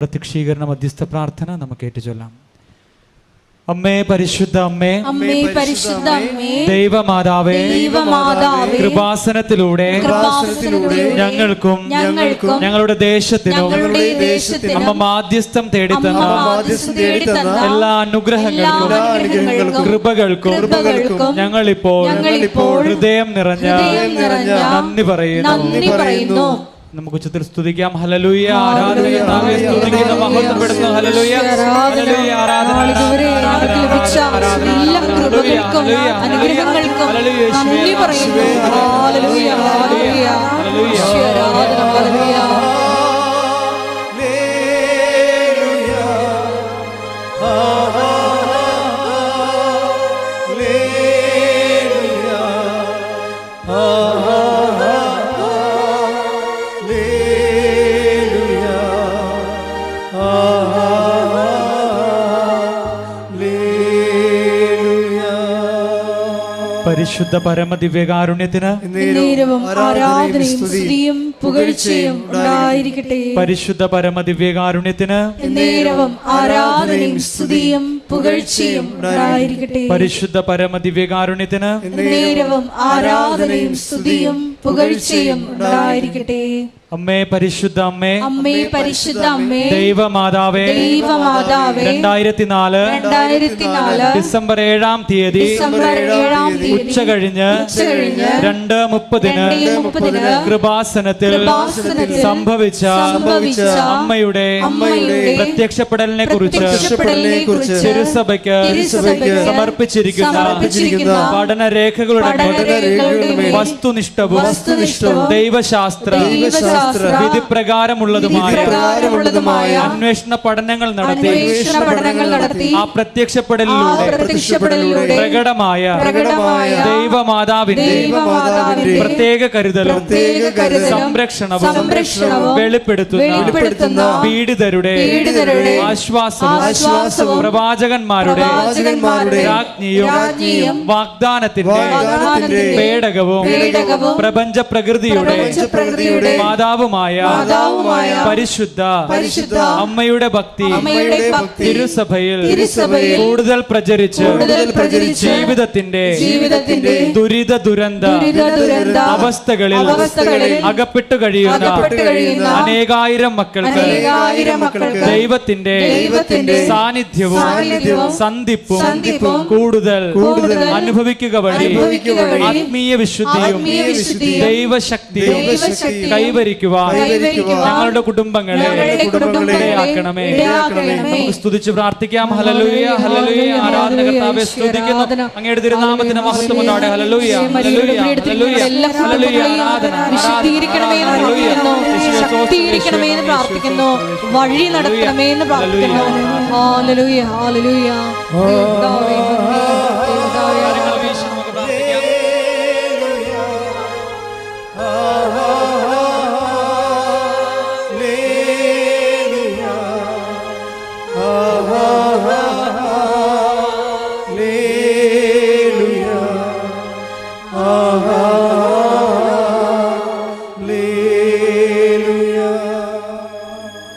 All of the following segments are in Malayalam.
പ്രത്യക്ഷീകരണ മധ്യസ്ഥ പ്രാർത്ഥന നമുക്ക് ഏറ്റുചൊല്ലാം. അമ്മേ പരിശുദ്ധ അമ്മേ, ദൈവമാതാവേ, കൃപാസനത്തിലൂടെ ഞങ്ങൾക്കും ഞങ്ങളുടെ ദേശത്തിനും അമ്മ മാധ്യസ്ഥം തേടിത്തന്ന എല്ലാ അനുഗ്രഹങ്ങൾക്കും കൃപകൾക്കും ഞങ്ങളിപ്പോൾ ഹൃദയം നിറഞ്ഞ നന്ദി പറയുന്നു. നമുക്ക് ഉച്ചത്തിൽ സ്തുതിക്കാം. ഹല്ലേലൂയ, ആരാധന കർത്താവേ, സ്തുതിക്കുന്ന മഹത്വപ്പെടുന്നു. ഹല്ലേലൂയ, ഹല്ലേലൂയ, ആരാധന അനുഗ്രഹങ്ങൾക്കും നന്ദി പറയുന്നു. ഹല്ലേലൂയ, ഹല്ലേലൂയ, ആരാധന, ഹല്ലേലൂയ. പരിശുദ്ധ പരമദിവ്യകാരുണ്യത്തിന് ആരാധനയും സ്തുതിയും പുകഴ്ചയും ഉണ്ടായിരിക്കട്ടെ. പരിശുദ്ധ പരമദിവ്യകാരുണ്യത്തിന് ആരാധനയും സ്തുതിയും പുകഴ്ചയും ഉണ്ടായിരിക്കട്ടെ. പരിശുദ്ധ പരമദിവ്യകാരുണ്യത്തിന് ആരാധനയും സ്തുതിയും പുകഴ്ചയും ഉണ്ടായിരിക്കട്ടെ. അമ്മേ പരിശുദ്ധ അമ്മേ, അമ്മേ പരിശുദ്ധ അമ്മേ, ദൈവമാതാവേ, 2004 ഡിസംബർ 7-ാം തീയതി ഉച്ച കഴിഞ്ഞ് 2:30 കൃപാസനത്തിൽ സംഭവിച്ച അമ്മയുടെ പ്രത്യക്ഷപ്പെടലിനെ കുറിച്ച് തിരുസഭയ്ക്ക് സമർപ്പിച്ചിരിക്കുന്ന പഠനരേഖകളുടെ വസ്തുനിഷ്ഠവും ദൈവശാസ്ത്ര വിധിപ്രകാരമുള്ളതുമായ അന്വേഷണ പഠനങ്ങൾ നടത്തി ആ പ്രത്യക്ഷപ്പെടലിലൂടെ പ്രകടമായ ദൈവമാതാവിന്റെ പ്രത്യേക കരുതലും സംരക്ഷണവും വെളിപ്പെടുത്തുന്ന പീഡിതരുടെ ആശ്വാസവും പ്രവാചകന്മാരുടെ രാജ്ഞിയും വാഗ്ദാനത്തിന്റെ പേടകവും പ്രപഞ്ച പ്രകൃതിയുടെ മാതാവുമായ പരിശുദ്ധ അമ്മയുടെ ഭക്തി തിരുസഭയിൽ കൂടുതൽ പ്രചരിച്ച് ജീവിതത്തിന്റെ ദുരിത ദുരന്ത അവസ്ഥകളിൽ അകപ്പെട്ടു കഴിയുന്ന അനേകായിരം മക്കൾക്ക് ദൈവത്തിന്റെ സാന്നിധ്യവും സന്ധിപ്പും കൂടുതൽ അനുഭവിക്കുക വഴി ആത്മീയ വിശുദ്ധിയും ദൈവശക്തിയും കൈവരിക്കുവാൻ ഞങ്ങളുടെ കുടുംബങ്ങളെ ഇടയാക്കണമേ. നമുക്ക് സ്തുതിച്ച് പ്രാർത്ഥിക്കാം. ഹല്ലേലൂയ, ഹല്ലേലൂയ, ആരാധന കർത്താവേ, സ്തുതിക്കുന്നു. അങ്ങയുടെ തിരുനാമത്തിന് മഹത്വം ഉണ്ടാകട്ടെ. ഹല്ലേലൂയ, ഹല്ലേലൂയ, ഹല്ലേലൂയ, ഹല്ലേലൂയ, ആരാധന, ശക്തീകരിക്കണമേ എന്ന് പ്രാർത്ഥിക്കുന്നു. വഴി നടത്തണമേ എന്ന് പ്രാർത്ഥിക്കുന്നു. Hallelujah, hallelujah.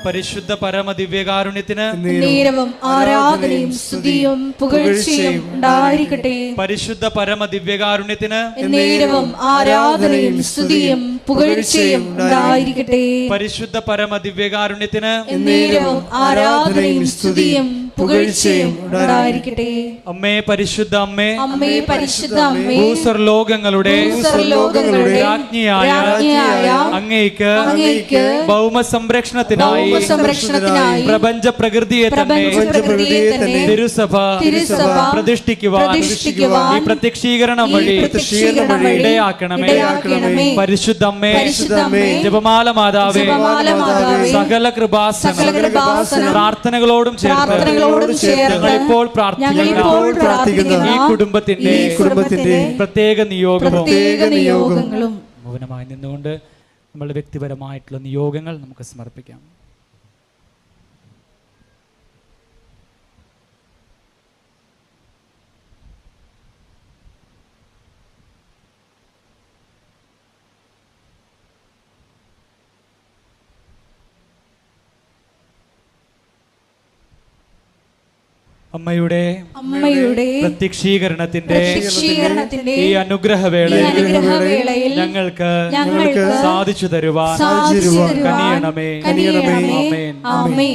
പരിശുദ്ധ പരമദിവ്യകാരുണ്യത്തിന് ആരാധനയും സ്തുതിയും പുകഴ്ചയും ഉണ്ടായിരിക്കട്ടെ. പരിശുദ്ധ പരമദിവ്യകാരുണ്യത്തിന് ആരാധനയും സ്തുതിയും പുകഴ്ചയും ഉണ്ടായിരിക്കട്ടെ. പരിശുദ്ധ പരമദിവ്യകാരുണ്യത്തിന് ആരാധനയും സ്തുതിയും പുകഴ്ചയും ഉണ്ടായിരിക്കട്ടെ. അമ്മേ പരിശുദ്ധ അമ്മേ, അമ്മേ പരിശുദ്ധ അമ്മേ, ഭൂസ്വർലോകങ്ങളുടെ രാജ്ഞിയായ അങ്ങേക്ക് ഭൗമ സംരക്ഷണത്തിനായി പ്രപഞ്ച പ്രകൃതിയെ തന്നെ തിരുസഭ പ്രതിഷ്ഠിക്കുവാൻ ഈ പ്രത്യക്ഷീകരണം വഴി ഇടയാക്കണമേ. പരിശുദ്ധ അമ്മേ, ജപമാല മാതാവേ, സകല കൃപാസന പ്രാർത്ഥനകളോടും ചേർന്ന് ഞങ്ങളിപ്പോൾ പ്രാർത്ഥിക്കുന്ന ഈ കുടുംബത്തിന്റെ പ്രത്യേക നിയോഗങ്ങളും മൗനമായി നിന്നുകൊണ്ട് നമ്മളുടെ വ്യക്തിപരമായിട്ടുള്ള നിയോഗങ്ങൾ നമുക്ക് സമർപ്പിക്കാം. അമ്മയുടെ പ്രത്യക്ഷീകരണത്തിന്റെ ഈ അനുഗ്രഹവേളയിൽ ഞങ്ങൾക്ക് സാധിച്ചു തരുവാൻ കനിയണമേ.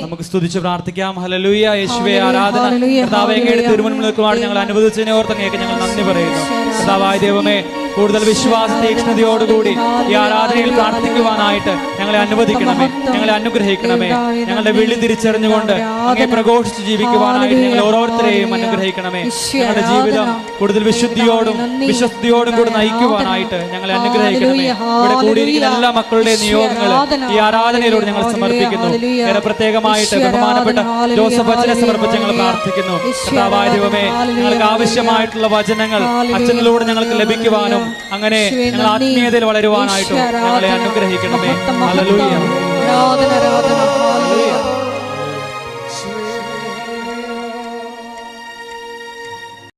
നമുക്ക് സ്തുതിച്ച് പ്രാർത്ഥിക്കാം. ഹല്ലേലൂയ. യേശുവേ ആരാധന. കർത്താവേ, അങ്ങയുടെ തിരുമുൻപിൽ നിൽക്കുവാൻ ഞങ്ങൾ അനുവദിച്ചതിനെ ഓർത്ത് അങ്ങേക്ക് ഞങ്ങൾ നന്ദി പറയുന്നു. കർത്താവായ ദൈവമേ, കൂടുതൽ വിശ്വാസ തീക്ഷ്ണതയോടുകൂടി ഈ ആരാധനയിൽ പ്രാർത്ഥിക്കുവാനായിട്ട് ഞങ്ങളെ അനുവദിക്കണമേ, ഞങ്ങളെ അനുഗ്രഹിക്കണമേ. ഞങ്ങളുടെ വിളി തിരിച്ചറിഞ്ഞുകൊണ്ട് അങ്ങേ പ്രഘോഷിച്ച് ജീവിക്കുവാനായിട്ട് ഞങ്ങൾ ഓരോരുത്തരെയും അനുഗ്രഹിക്കണമേ. ഞങ്ങളുടെ ജീവിതം കൂടുതൽ വിശുദ്ധിയോടും വിശ്വസ്തയോടും കൂടി നയിക്കുവാനായിട്ട് ഞങ്ങളെ അനുഗ്രഹിക്കണമേ. ഇവിടെ കൂടിയിരിക്കുന്ന എല്ലാ മക്കളുടെയും നിയോഗങ്ങൾ ഈ ആരാധനയിലൂടെ ഞങ്ങൾ സമർപ്പിക്കുന്നു. വേറെ പ്രത്യേകമായിട്ട് ബഹുമാനപ്പെട്ട ജോസഫ് അച്ഛനെ സമർപ്പിച്ച് ഞങ്ങൾ പ്രാർത്ഥിക്കുന്നു. കർത്താവായ ദൈവമേ, ഞങ്ങൾക്ക് ആവശ്യമായിട്ടുള്ള വചനങ്ങൾ അച്ഛനിലൂടെ ഞങ്ങൾക്ക് ലഭിക്കുവാനും അങ്ങനെ ഞങ്ങൾ ആത്മീയതയിൽ വളരുവാനായിട്ടും ഞങ്ങളെ അനുഗ്രഹിക്കണമേ. ഹല്ലേലൂയ.